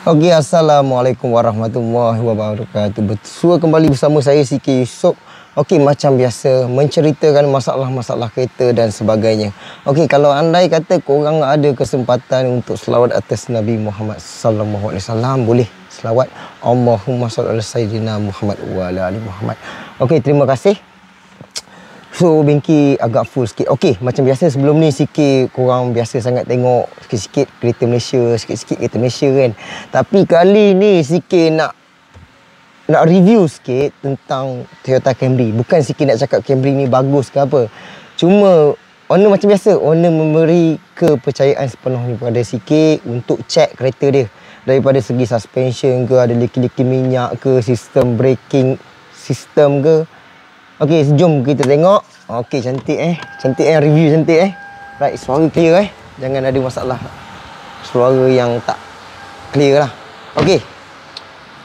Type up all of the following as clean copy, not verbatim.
Okey, Assalamualaikum warahmatullahi wabarakatuh. Bersua kembali bersama saya Siki Yusof. Okey, macam biasa menceritakan masalah-masalah kereta dan sebagainya. Okey, kalau andai kata korang ada kesempatan untuk selawat atas Nabi Muhammad sallallahu alaihi wasallam, boleh selawat Allahumma shalli ala sayyidina Muhammad wa ala ali Muhammad. Okey, terima kasih. So, bengki agak full sikit. Okey, macam biasa sebelum ni sikit korang biasa sangat tengok sikit-sikit kereta Malaysia, sikit-sikit kereta Malaysia kan. Tapi kali ni sikit nak review sikit tentang Toyota Camry. Bukan sikit nak cakap Camry ni bagus ke apa. Cuma owner macam biasa, owner memberi kepercayaan sepenuhnya kepada sikit untuk cek kereta dia. Daripada segi suspension ke, ada liki-liki minyak ke, sistem braking sistem ke. Okey, jom kita tengok. Okey, cantik Cantik review cantik Right, suara clear Jangan ada masalah suara yang tak clear lah. Okey.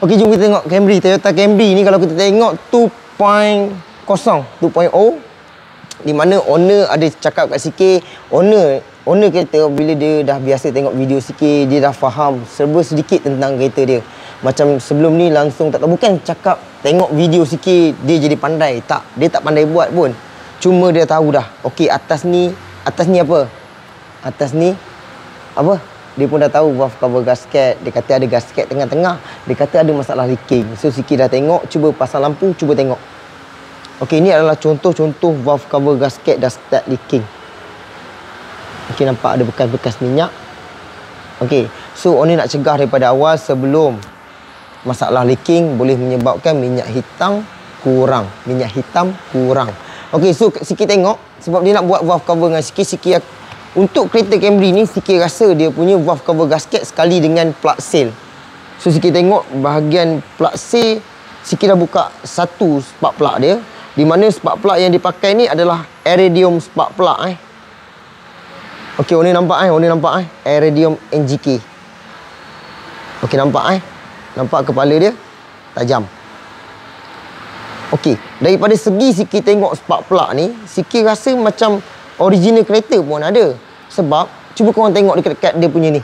Okey, jom kita tengok Camry. Toyota Camry ni kalau kita tengok 2.0 di mana owner ada cakap kat sikit, owner kereta bila dia dah biasa tengok video sikit, dia dah faham serba sedikit tentang kereta dia. Macam sebelum ni langsung tak tahu, bukan cakap tengok video sikit dia jadi pandai. Tak, dia tak pandai buat pun. Cuma dia tahu dah. Okey, atas ni apa? Atas ni apa? Dia pun dah tahu valve cover gasket. Dia kata ada gasket tengah-tengah. Dia kata ada masalah leaking. So sikit dah tengok, cuba pasang lampu, cuba tengok. Okey, ni adalah contoh-contoh valve cover gasket dah start leaking. Okey, nampak ada bekas-bekas minyak. Okey, so owner nak cegah daripada awal sebelum masalah leaking boleh menyebabkan minyak hitam kurang. Okey, so sikit tengok sebab dia nak buat valve cover dengan sikit. Untuk kereta Camry ni sikit rasa dia punya valve cover gasket sekali dengan plug seal. So sikit tengok bahagian plug seal, sikit dah buka satu spark plug dia, di mana spark plug yang dipakai ni adalah iridium spark plug Okey, owner nampak iridium NGK. Okey, nampak nampak kepala dia tajam. Okey, daripada segi sikit tengok spark plug ni, sikit rasa macam original kereta pun ada. Sebab cuba korang tengok dekat-dekat dia punya ni.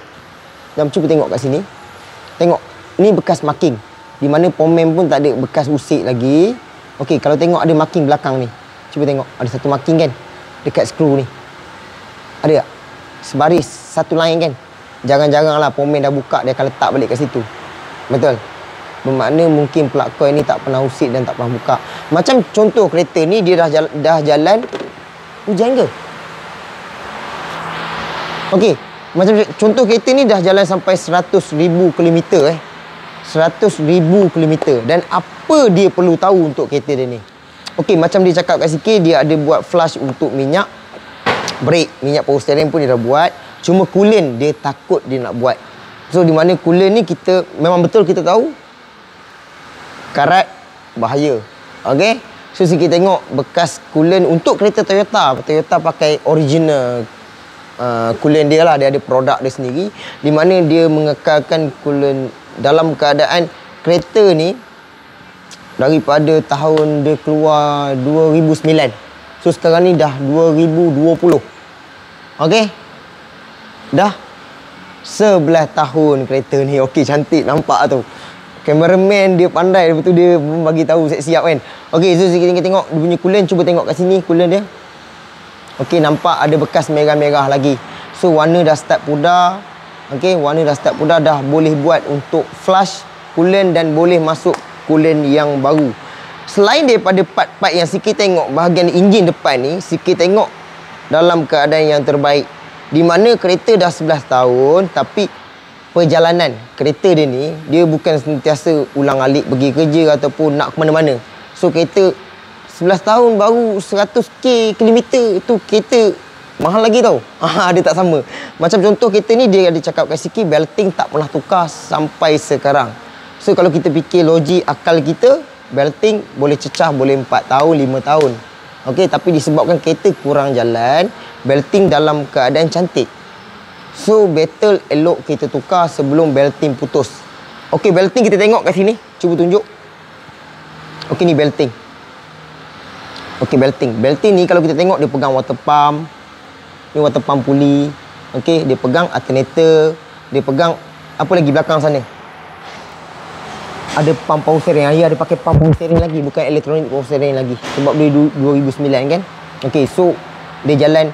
Jom cuba tengok kat sini. Tengok, ni bekas marking. Di mana pomen pun tak ada bekas usik lagi. Okey, kalau tengok ada marking belakang ni. Cuba tengok, ada satu marking kan dekat skru ni. Ada tak? Sebaris, satu line kan. Jarang-jarang lah pomen dah buka, dia akan letak balik kat situ. Betul? Bermakna mungkin plug coil ni tak pernah usik dan tak pernah buka. Macam contoh kereta ni dia dah jalan hujan ke? Okey, macam contoh kereta ni dah jalan sampai 100,000 km 100,000 km. Dan apa dia perlu tahu untuk kereta dia ni? Okey, macam dia cakap kat sikit, dia ada buat flush untuk minyak brake, minyak power steering pun dia dah buat. Cuma coolant dia takut dia nak buat. So di mana coolant ni kita memang betul kita tahu karat bahaya. Okey. So sikit tengok bekas coolant untuk kereta Toyota. Toyota pakai original coolant dia lah. Dia ada produk dia sendiri di mana dia mengekalkan coolant dalam keadaan kereta ni daripada tahun dia keluar 2009. So sekarang ni dah 2020. Okey. Dah 11 tahun kereta ni. Okey, cantik nampak tu. Cameraman dia pandai, betul dia bagi tahu siap-siap kan. Okey, so kita tengok dia punya coolant, cuba tengok kat sini coolant dia. Okey, nampak ada bekas merah-merah lagi. So warna dah start pudar. Okey, warna dah start pudar, dah boleh buat untuk flush coolant dan boleh masuk coolant yang baru. Selain daripada part-part yang sikit tengok bahagian enjin depan ni, sikit tengok dalam keadaan yang terbaik. Di mana kereta dah 11 tahun tapi perjalanan kereta dia ni, dia bukan sentiasa ulang-alik pergi kerja ataupun nak ke mana-mana. So kereta 11 tahun baru 100k kilometer, tu kereta mahal lagi tau. Dia tak sama. Macam contoh kereta ni dia ada cakap kat sikit belting tak pernah tukar sampai sekarang. So kalau kita fikir logik akal kita, belting boleh cecah boleh 4 tahun, 5 tahun. Okey, tapi disebabkan kereta kurang jalan, belting dalam keadaan cantik. So better elok kita tukar sebelum belting putus. Okey, belting kita tengok kat sini. Cuba tunjuk. Okey, ni belting. Okey, belting. Belting ni kalau kita tengok dia pegang water pump. Ni water pump puli. Okey, dia pegang alternator, dia pegang apa lagi belakang sana? ada pump power steering. Ayah ada pakai pump power steering lagi, bukan elektronik power steering lagi. Sebab dia 2009 kan. Okey, so dia jalan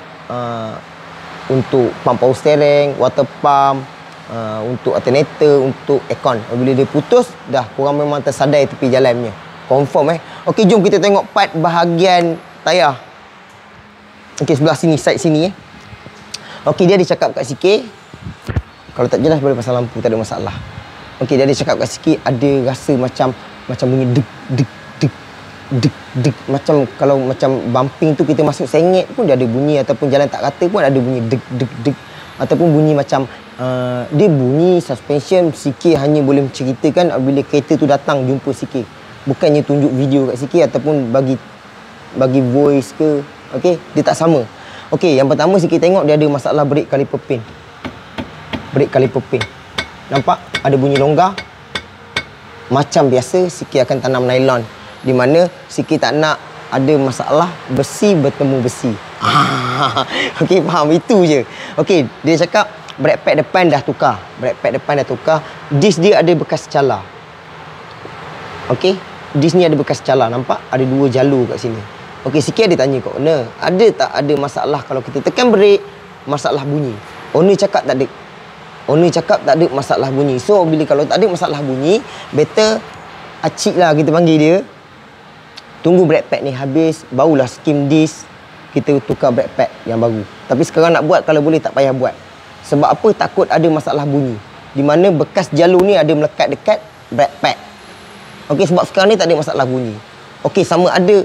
untuk pump power steering, water pump, untuk alternator, untuk aircon. Bila dia putus, dah korang memang tersadai tepi jalan punya. Confirm Okey, jom kita tengok part bahagian tayar. Okey, sebelah sini, side sini Okey, dia ada cakap kat sikit. Kalau tak jelas boleh pasal lampu, tak ada masalah. Okey, dia ada cakap kat sikit, ada rasa macam bunyi dek dek dek dek dek, macam kalau macam bumping tu kita masuk sengit pun dia ada bunyi, ataupun jalan tak rata pun ada bunyi dek dek dek, ataupun bunyi macam dia bunyi suspension. Sikit hanya boleh menceritakan bila kereta tu datang jumpa sikit, bukannya tunjuk video kat sikit ataupun bagi voice ke. Okey, dia tak sama. Okey, yang pertama sikit tengok dia ada masalah brake caliper pin. Brake caliper pin. Nampak? Ada bunyi longgar. Macam biasa, Siki akan tanam nylon. Di mana Siki tak nak ada masalah besi bertemu besi. Okey, faham? Itu je. Okey, dia cakap brake pad depan dah tukar. Brake pad depan dah tukar. Disk dia ada bekas cala. Okey, disk ni ada bekas cala. Nampak? Ada 2 jalur kat sini. Okey, Siki ada tanya kat owner, ada tak ada masalah kalau kita tekan brake, masalah bunyi? Owner cakap tak ada. Owner cakap tak ada masalah bunyi. So, bila kalau tak ada masalah bunyi, better acik lah kita panggil dia. Tunggu brake pad ni habis, barulah skim disk, kita tukar brake pad yang baru. Tapi sekarang nak buat, kalau boleh tak payah buat. Sebab apa? Takut ada masalah bunyi. Di mana bekas jalur ni ada melekat dekat brake pad. Okey, sebab sekarang ni tak ada masalah bunyi. Okey, sama ada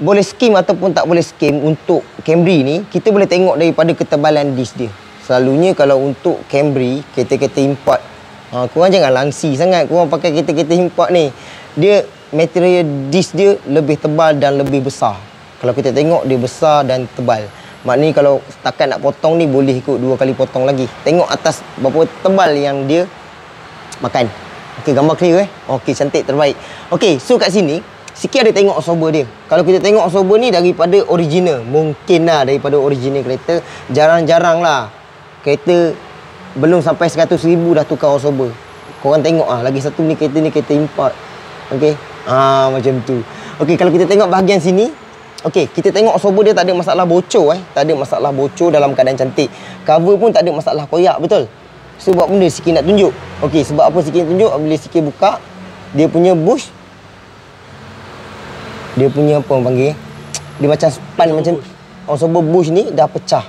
boleh skim ataupun tak boleh skim untuk Camry ni, kita boleh tengok daripada ketebalan disk dia. Selalunya kalau untuk Camry, kereta-kereta import, korang jangan langsi sangat korang pakai kereta-kereta import ni. Dia, material disk dia lebih tebal dan lebih besar. Kalau kita tengok dia besar dan tebal. Maknanya kalau setakat nak potong ni, boleh ikut 2 kali potong lagi. Tengok atas berapa tebal yang dia makan. Okey, gambar clear Okey, cantik, terbaik. Okey, so kat sini Siki ada tengok absorber dia. Kalau kita tengok absorber ni daripada original, mungkin lah daripada original kereta. Jarang-jarang lah kereta belum sampai 100,000 dah tukar absorber. Korang tengok lagi satu ni kereta import. Okey, macam tu. Okey, kalau kita tengok bahagian sini, okey, kita tengok absorber dia tak ada masalah bocor tak ada masalah bocor, dalam keadaan cantik. Cover pun tak ada masalah koyak, betul? Sebab benda Siki nak tunjuk. Okey, sebab apa Siki nak tunjuk? Bila Siki buka dia punya bush, dia punya apa orang panggil, dia macam span macam absorber bush ni dah pecah.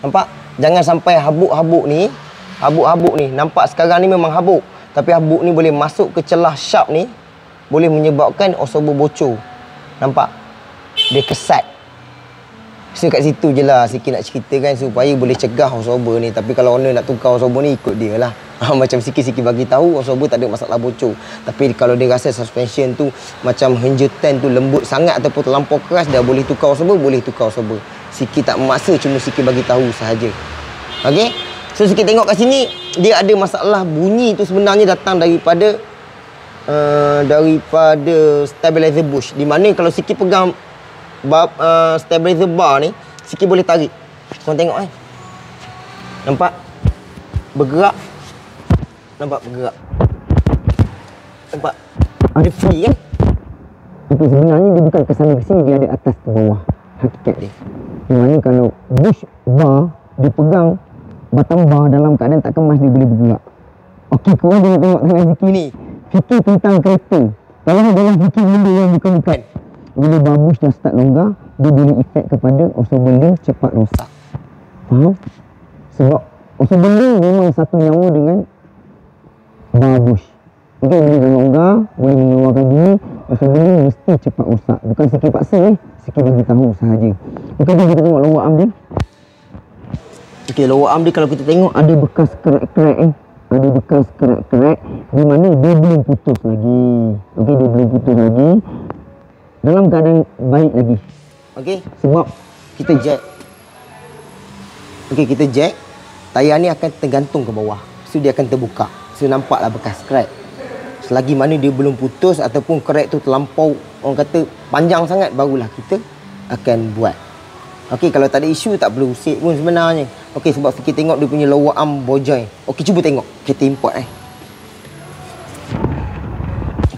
Nampak? Jangan sampai habuk-habuk ni, nampak sekarang ni memang habuk, tapi habuk ni boleh masuk ke celah shaft ni, boleh menyebabkan absorber bocor. Nampak? Dia kesat. So kat situ je lah Siki nak ceritakan supaya boleh cegah absorber ni. Tapi kalau owner nak tukar absorber ni, ikut dia lah. Macam Siki bagi tahu absorber tak ada masalah bocor. Tapi kalau dia rasa suspension tu macam henjutan tu lembut sangat ataupun terlampau keras, dah boleh tukar absorber, boleh tukar absorber. Siki tak memaksa, cuma Siki bagi tahu sahaja. Okey? So Siki tengok kat sini, dia ada masalah bunyi tu sebenarnya datang daripada stabilizer bush. Di mana kalau Siki pegang stabilizer bar ni, Siki boleh tarik. Korang tengok nampak? Bergerak. Nampak bergerak. Nampak? Ada free kan? Itu sebenarnya dia bukan kesana ke sini, dia ada atas ke bawah. Hakikat dia. Di mana kalau bush bar dipegang, batang bar dalam keadaan tak kemas, dia boleh bergerak. Okey, korang jangan tengok tangan Siki ni. Fikir tentang kereta. Kalau dalam fikir benda yang bukan-bukan. Bila bar bush dah start longgar, dia boleh efek kepada absorber link cepat rosak. Faham? Sebab absorber link memang satu nyawa dengan bar bush. Okey, bila dah longgar, boleh mengeluarkan bunyi, absorber link mesti cepat rosak. Bukan Siki paksa Siki bagi tahu sahaja. Okey, kita tengok lower arm dia. Okey, lower arm dia kalau kita tengok ada bekas crack-crack ada bekas crack-crack di mana dia belum putus lagi. Okey, dia belum putus lagi. Dalam keadaan baik lagi. Okey, sebab kita jack. Okey, kita jack, tayar ni akan tergantung ke bawah. So dia akan terbuka. So nampaklah bekas crack. Selagi mana dia belum putus ataupun crack tu terlampau, orang kata panjang sangat, barulah kita akan buat. Okey, kalau tak ada isu tak perlu usik pun sebenarnya. Okey, sebab kita tengok dia punya lower arm ball joint. Okey, cuba tengok kereta import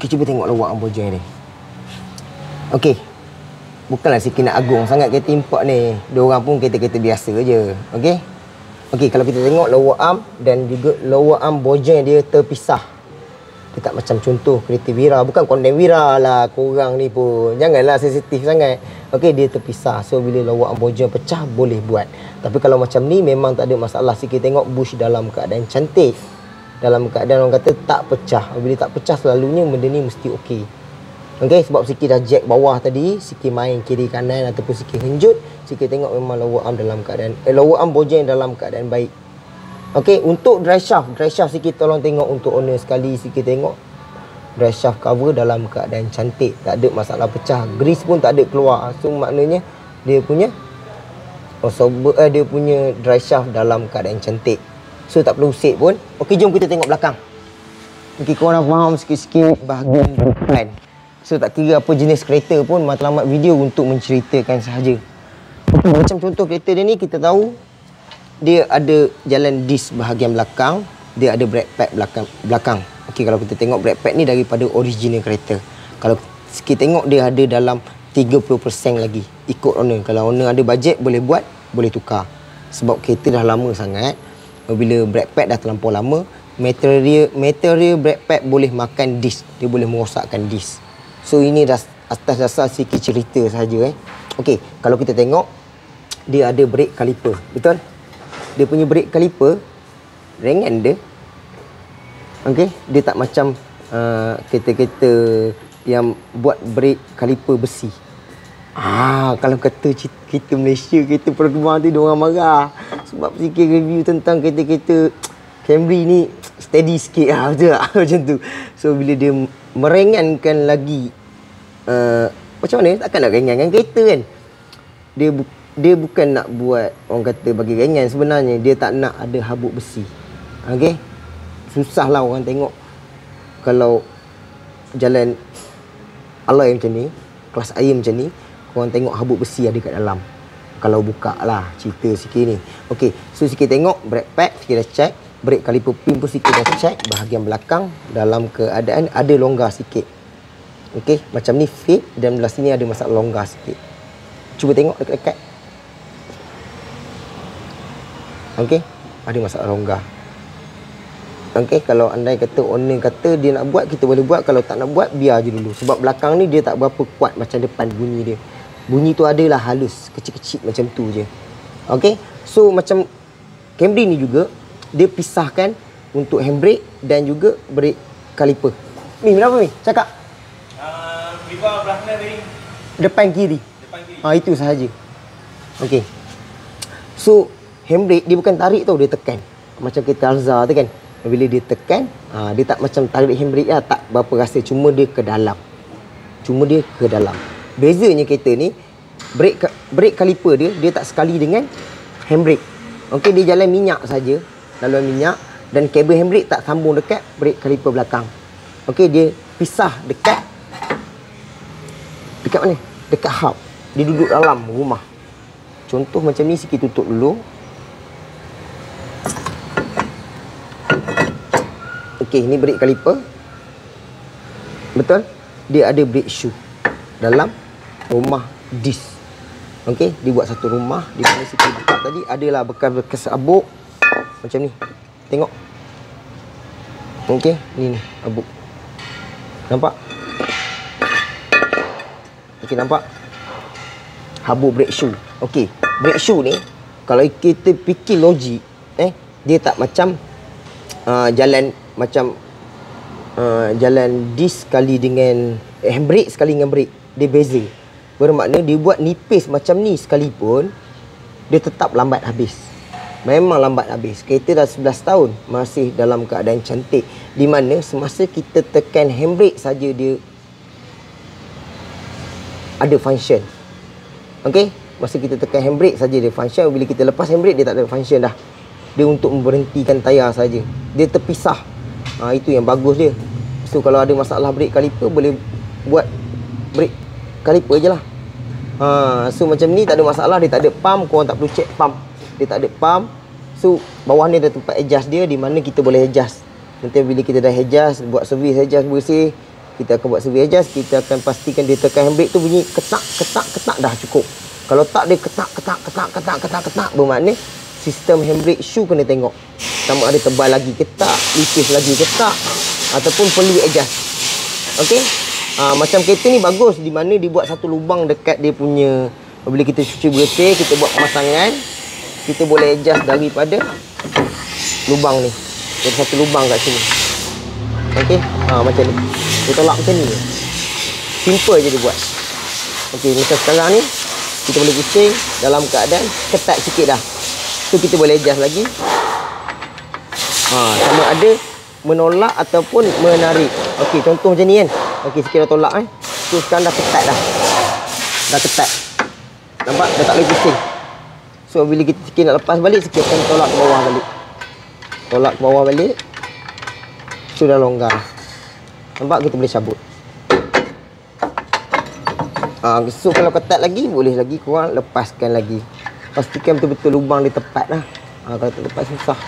Okey, cuba tengok lawak Ambojang ni. Okey. Bukanlah sikit nak agung sangat kereta import ni. Dia orang pun kereta-kereta biasa je. Okey. Okey, kalau kita tengok lower arm dan juga lower arm Bojang dia terpisah. Dia tak macam contoh kereta Wira. Bukan condemn Wira lah korang ni pun. Janganlah sensitif sangat. Okey, dia terpisah. So, bila lower arm Bojang pecah, boleh buat. Tapi kalau macam ni, memang tak ada masalah. Sikit tengok bush dalam keadaan cantik. Dalam keadaan orang kata tak pecah. Bila tak pecah, selalunya benda ni mesti okey. Okey, sebab sikit dah jack bawah tadi, sikit main kiri kanan ataupun sikit henjut, sikit tengok memang lower arm dalam keadaan lower arm Bojang dalam keadaan baik. Okey, untuk dry shaft sikit tolong tengok untuk owner sekali, sikit tengok dry shaft cover dalam keadaan cantik, tak ada masalah pecah, grease pun tak ada keluar. So maknanya dia punya dia punya dry shaft dalam keadaan cantik. So tak perlu set pun. Okey, jom kita tengok belakang. Okey, korang faham sikit-sikit bahagian depan. So tak kira apa jenis kereta pun, matlamat video untuk menceritakan sahaja. Macam contoh kereta dia ni, kita tahu dia ada jalan disk bahagian belakang, dia ada brake pad belakang. Okey, kalau kita tengok brake pad ni daripada original kereta. Kalau sikit tengok dia ada dalam 30% lagi ikut owner. Kalau owner ada bajet boleh buat, boleh tukar. Sebab kereta dah lama sangat. Bila brake pad dah terlampau lama, material brake pad boleh makan disk, dia boleh merosakkan disk. So ini dah atas dasar sikit cerita sahaja. Okey, kalau kita tengok dia ada brake caliper, betul? Dia punya brake caliper ringan dia. Okey, dia tak macam kereta-kereta yang buat brake caliper besi. Kalau kata kita Malaysia, kereta perkembangan tu dia orang marah. Sebab sikit review tentang kereta-kereta Camry ni steady sikit betul tak? Macam tu. So bila dia meringankan lagi macam mana? Takkan nak ringankan kereta kan? Dia bukan nak buat orang kata bagi ringan, sebenarnya dia tak nak ada habuk besi. Okey? Susahlah orang tengok kalau jalan alloy macam ni, kelas air macam ni, korang tengok habuk besi ada kat dalam. Kalau buka lah cerita sikit ni. Okey, so sikit tengok brake pad, sikit dah check. Brake caliper pin pun sikit dah check. Bahagian belakang dalam keadaan ada longgar sikit. Okey, macam ni fit dan belah sini ada masalah longgar sikit. Cuba tengok dekat-dekat. Okey, ada masalah longgar. Okey, kalau andai kata owner kata dia nak buat, kita boleh buat. Kalau tak nak buat, biar je dulu. Sebab belakang ni dia tak berapa kuat macam depan bunyi dia. Bunyi tu adalah halus, kecil-kecil macam tu je. Okey, so macam Camry ni juga, dia pisahkan untuk handbrake dan juga brake caliper. Mi, kenapa Mi? Cakap. Viva belah kanan tadi. Depan kiri. Depan kiri. Itu sahaja. Okey. So, handbrake dia bukan tarik tau, dia tekan. Macam kereta Alza tu kan. Bila dia tekan, dia tak macam tarik handbrake lah, tak berapa rasa. Cuma dia ke dalam. Bezanya kereta ni, brake caliper dia tak sekali dengan handbrake. Okey, dia jalan minyak saja. Laluan minyak dan kabel handbrake tak sambung dekat brake caliper belakang. Okey, dia pisah dekat mana? Dekat hub. Dia duduk dalam rumah. Contoh macam ni, sikit tutup dulu. Okey, ni brake caliper. Betul? Dia ada brake shoe dalam rumah disk. Okey, dia buat satu rumah. Di mana sikit buka tadi adalah bekas-bekas abuk macam ni. Tengok. Okey, ni abuk. Nampak? Okey, nampak? Habuk brake shoe. Okey, brake shoe ni kalau kita fikir logik, dia tak macam jalan macam jalan disk sekali dengan handbrake sekali dengan brake. Dia beza. Bermakna dia buat nipis macam ni sekalipun, dia tetap lambat habis. Memang lambat habis. Kereta dah 11 tahun masih dalam keadaan cantik. Di mana semasa kita tekan handbrake saja dia ada function. Okey, masa kita tekan handbrake saja dia function. Bila kita lepas handbrake dia tak ada function dah. Dia untuk memberhentikan tayar saja. Dia terpisah. Itu yang bagus dia. So kalau ada masalah brake caliper, boleh buat brake caliper je lah. So macam ni tak ada masalah. Dia tak ada pump. Korang tak perlu check pump. Dia tak ada pump. So bawah ni ada tempat adjust dia, di mana kita boleh adjust. Nanti bila kita dah adjust, buat servis, adjust bersih, Kita akan buat survey adjust. Kita akan pastikan dia tekan handbrake tu bunyi ketak, ketak, ketak dah cukup. Kalau tak dia ketak, ketak, ketak, ketak, ketak, ketak, bermakna sistem handbrake shoe kena tengok. Sama ada tebal lagi ke tak, lipis lagi ke tak, ataupun perlu adjust. Okey. Macam kereta ni bagus di mana dia buat satu lubang dekat dia punya. Bila kita cuci bersih, kita buat pemasangan, kita boleh adjust daripada lubang ni. Ada satu lubang kat sini. Okey. Macam ni. Dia tolak macam ni. Simple je dia buat. Okey, macam sekarang ni kita boleh pusing dalam keadaan ketat sikit dah. So kita boleh adjust lagi. Sama ada menolak ataupun menarik. Okey, contoh macam ni kan. Okey, sikit dah tolak So sekarang dah ketat dah. Dah ketat. Nampak? Dah tak boleh pusing. So bila kita sikit nak lepas balik, sikit akan tolak ke bawah balik. Tolak ke bawah balik. So dah longgar. Nampak? Kita boleh cabut. So kalau ketat lagi, boleh lagi korang lepaskan lagi. Pastikan betul-betul lubang dia tepat lah. Kalau tak tepat susah.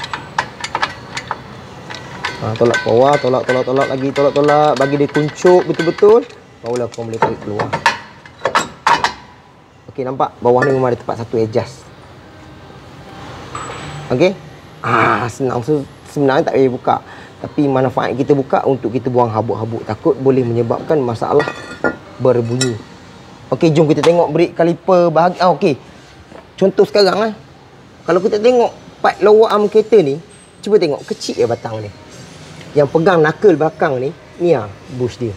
Tolak ke bawah, tolak lagi, tolak. Bagi dia kuncup betul-betul. Barulah korang boleh tarik keluar. Okey, nampak? Bawah ni memang ada tempat satu adjust. Okey? Senang. So, sebenarnya tak payah buka. Tapi manfaat kita buka untuk kita buang habuk-habuk. Takut boleh menyebabkan masalah berbunyi. Okey, jom kita tengok brake caliper bahagian. Okey. Contoh sekarang kalau kita tengok part lower arm kereta ni, cuba tengok kecil je batang ni. Yang pegang knuckle belakang ni bush dia.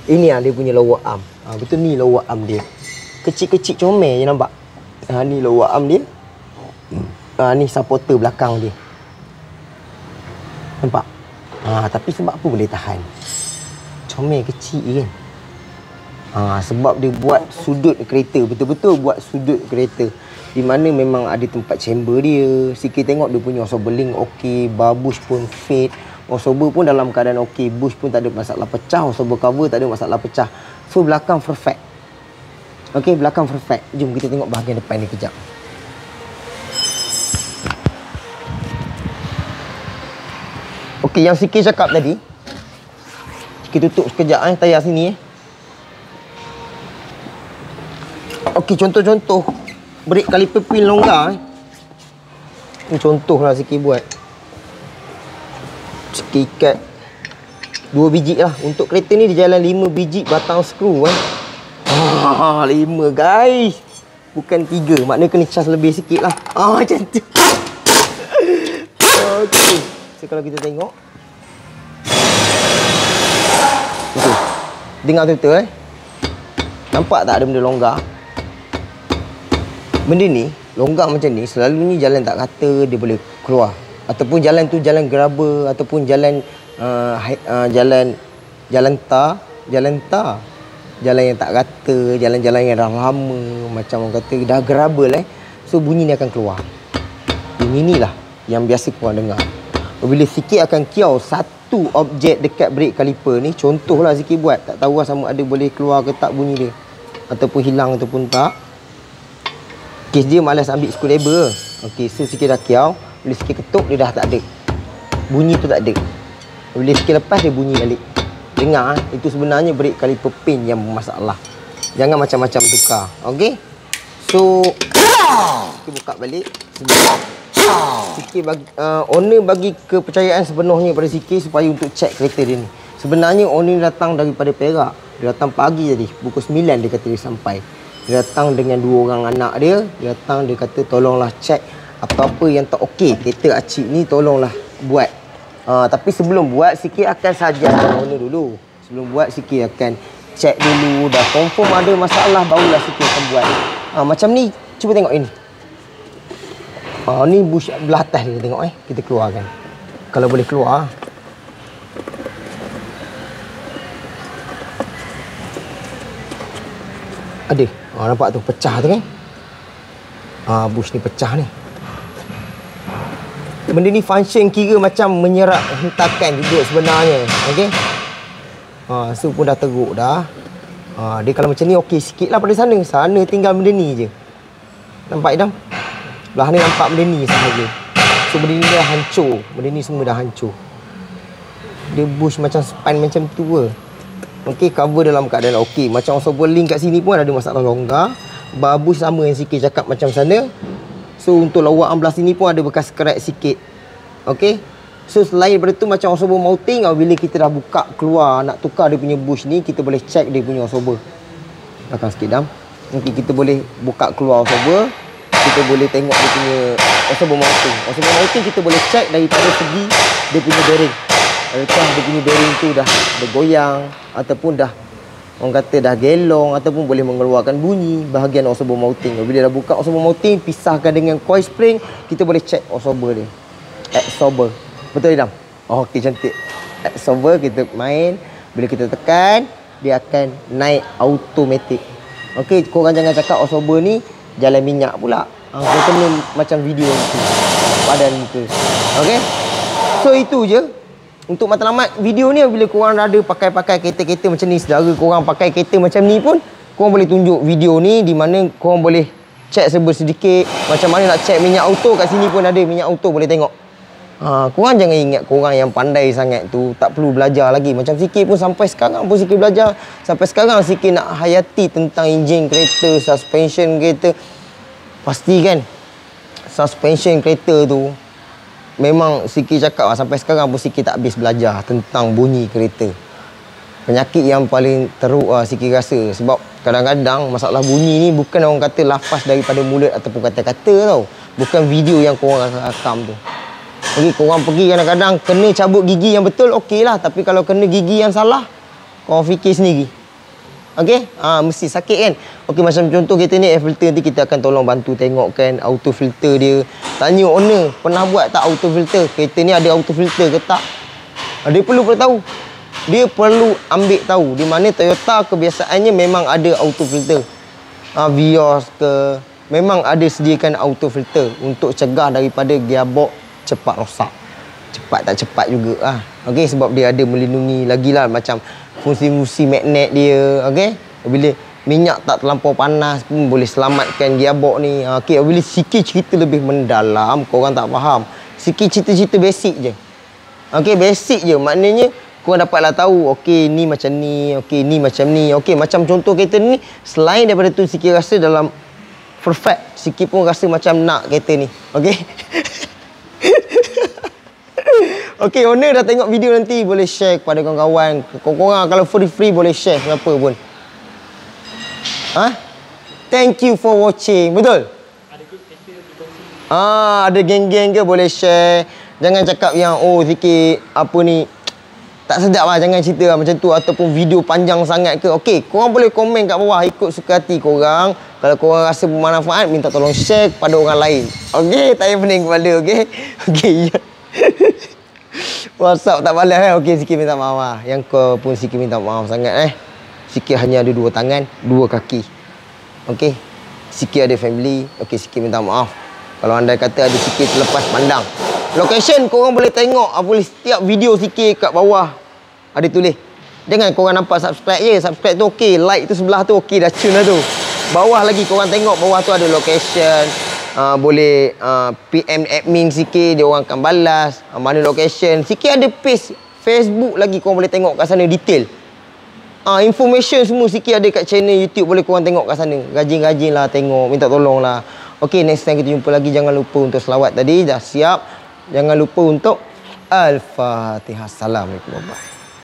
Ini dia punya lower arm. Betul ni lower arm dia. Kecil-kecil comel je nampak. Ni lower arm dia. Ni supporter belakang dia. Nampak? Tapi sebab apa boleh tahan? Comel kecil kan. Sebab dia buat sudut kereta. Betul-betul buat sudut kereta. Di mana memang ada tempat chamber dia. Sikit tengok dia punya osobelling okey. Bar bush pun fit. Osober pun dalam keadaan okey. Bush pun tak ada masalah pecah. Osober cover tak ada masalah pecah. So belakang perfect. Okey, belakang perfect. Jom kita tengok bahagian depan ni kejap. Okey, yang sikit cakap tadi. Kita tutup sekejap tayar sini Okey, contoh-contoh brake caliper pin longgar Ni contohlah Siki buat. Siki ikat 2 biji lah. Untuk kereta ni dia jalan 5 biji batang skru 5 guys. Bukan 3. Maknanya kena cas lebih sikit lah. Macam tu. Okey. So kalau kita tengok. Okey. Dengar betul-betul Nampak tak ada benda longgar? Benda ni, longgar macam ni, selalunya jalan tak rata dia boleh keluar. Ataupun jalan tu jalan geraba, ataupun jalan jalan tar. Jalan yang tak rata, jalan-jalan yang dah lama, macam orang kata dah gerabel So bunyi ni akan keluar. Bunyi ni lah yang biasa korang dengar. Bila sikit akan kiau satu objek dekat brake caliper ni, contohlah sikit buat, tak tahu lah sama ada boleh keluar ke tak bunyi dia, ataupun hilang ataupun tak. Kes dia malas ambil screwdriver. Okey, so sikit dah kiau, bila sikit ketuk dia dah tak ada. Bunyi tu tak ada. Bila sikit lepas dia bunyi balik. Dengar itu sebenarnya brake caliper pin yang bermasalah. Jangan macam-macam tukar. Okey. So kita buka balik. Sikit bagi owner bagi kepercayaan sepenuhnya pada Sikit supaya untuk cek kereta dia ni. Sebenarnya owner datang daripada Perak. Dia datang pagi tadi, pukul 9 dia kata dia sampai. Dia datang dengan 2 orang anak dia. Dia datang, dia kata tolonglah cek apa-apa yang tak okey kereta acik ni, tolonglah buat. Tapi sebelum buat, Sikit akan saja owner dulu. Sebelum buat, Sikit akan cek dulu. Dah confirm ada masalah, barulah Sikit akan buat. Macam ni, cuba tengok ini. Ni bush belah atas ni, tengok kita keluarkan. Kalau boleh keluar. Ada. Nampak tu pecah tu kan? Bush ni pecah ni. Benda ni function kira macam menyerap hentakan juga sebenarnya. Okey. So pun dah teruk dah. Dia kalau macam ni okey sikit lah pada sana. Sana tinggal benda ni je. Nampak Idam? Belah ni nampak benda ni sahaja. So benda ni dah hancur. Benda ni semua dah hancur. Dia bush macam span macam tu ke. Okey, cover dalam keadaan okey. Macam Osobo link kat sini pun ada masalah longgar. Babu sama yang sikit cakap macam sana. So untuk lawak belah sini pun ada bekas crack sikit. Okey. So selain daripada tu macam Osobo mounting, bila kita dah buka keluar nak tukar dia punya bush ni, kita boleh check dia punya Osobo. Belakang sikit dam. Okey, kita boleh buka keluar Osobo. Kita boleh tengok dia punya Osobo mounting. Osobo mounting kita boleh check daripada segi dia punya bearing. Adakah dia punya bearing tu dah bergoyang ataupun dah orang kata dah gelong ataupun boleh mengeluarkan bunyi bahagian Osobo mounting. Bila dah buka Osobo mounting, pisahkan dengan coil spring, kita boleh check Osobo dia. Absorber. Betul Idam? Oh, okey, cantik. Absorber kita main. Bila kita tekan, dia akan naik automatic. Okey, korang jangan cakap Osobo ni jalan minyak pula. Kau kena macam video tu. Padan tu. Okey? So itu je. Untuk matlamat video ni, bila korang ada pakai-pakai kereta-kereta macam ni, saudara korang pakai kereta macam ni pun, korang boleh tunjuk video ni di mana korang boleh check serba sedikit. Macam mana nak check minyak auto, kat sini pun ada minyak auto, boleh tengok. Korang jangan ingat korang yang pandai sangat tu tak perlu belajar lagi. Macam Sikit pun sampai sekarang pun Sikit belajar. Sampai sekarang Sikit nak hayati tentang enjin kereta, suspension kereta. Pastikan suspension kereta tu memang Sikit cakap sampai sekarang pun Sikit tak habis belajar tentang bunyi kereta. Penyakit yang paling teruk Sikit rasa. Sebab kadang-kadang masalah bunyi ni bukan orang kata lafaz daripada mulut ataupun kata-kata tau. Bukan video yang korang rakam tu. Okey, korang pergi kadang-kadang kena cabut gigi yang betul, okey lah. Tapi kalau kena gigi yang salah, korang fikir sendiri. Okey? Mesti sakit kan? Okey, macam contoh kereta ni air filter, nanti kita akan tolong bantu tengok kan auto filter dia. Tanya owner, pernah buat tak auto filter? Kereta ni ada auto filter ke tak? Dia perlu tahu. Dia perlu ambil tahu. Di mana Toyota kebiasaannya memang ada auto filter. Vios ke, memang ada sediakan auto filter untuk cegah daripada gearbox cepat rosak. Cepat tak cepat juga Okey, sebab dia ada melindungi lagi lah macam fungsi-fungsi magnet dia. Okey, bila minyak tak terlampau panas pun boleh selamatkan gearbox ni. Okey, bila Sikit cerita lebih mendalam, korang tak faham. Sikit cerita-cerita basic je. Okey, basic je. Maknanya korang dapatlah tahu, okey ni macam ni, okey ni macam ni. Okey, macam contoh kereta ni, selain daripada tu Sikit rasa dalam perfect, Sikit pun rasa macam nak kereta ni. Okey. Okey, owner dah tengok video nanti boleh share kepada kawan-kawan. Korang kalau free boleh share kenapa pun. Thank you for watching. Betul? Ada geng-geng ke boleh share. Jangan cakap yang Sikit apa ni tak sedap lah, jangan cerita lah macam tu. Ataupun video panjang sangat ke. Okey, korang boleh komen kat bawah ikut suka hati korang. Kalau korang rasa bermanfaat, minta tolong share kepada orang lain. Okey, tak payah pening kepala. Okey. Okey. WhatsApp tak balas Okey, Sikit minta maaf Yang kau pun Sikit minta maaf sangat Sikit hanya ada 2 tangan, 2 kaki. Okey. Sikit ada family. Okey, Sikit minta maaf kalau anda kata ada Sikit terlepas pandang. Location korang boleh tengok boleh setiap video Sikit kat bawah ada tulis. Jangan korang nampak subscribe je. Subscribe tu okey, like tu sebelah tu okey, dah cun dah tu. Bawah lagi korang tengok, bawah tu ada location. Boleh PM admin Sikit, dia orang akan balas mana location. Sikit ada page Facebook lagi, korang boleh tengok kat sana detail. Information semua Sikit ada kat channel YouTube, boleh korang tengok kat sana. Rajin-rajin lah tengok, minta tolong lah. Okey, next time kita jumpa lagi. Jangan lupa untuk selawat tadi, dah siap. Jangan lupa untuk Al-Fatihah. Assalamualaikum warahmatullahi wabarakatuh.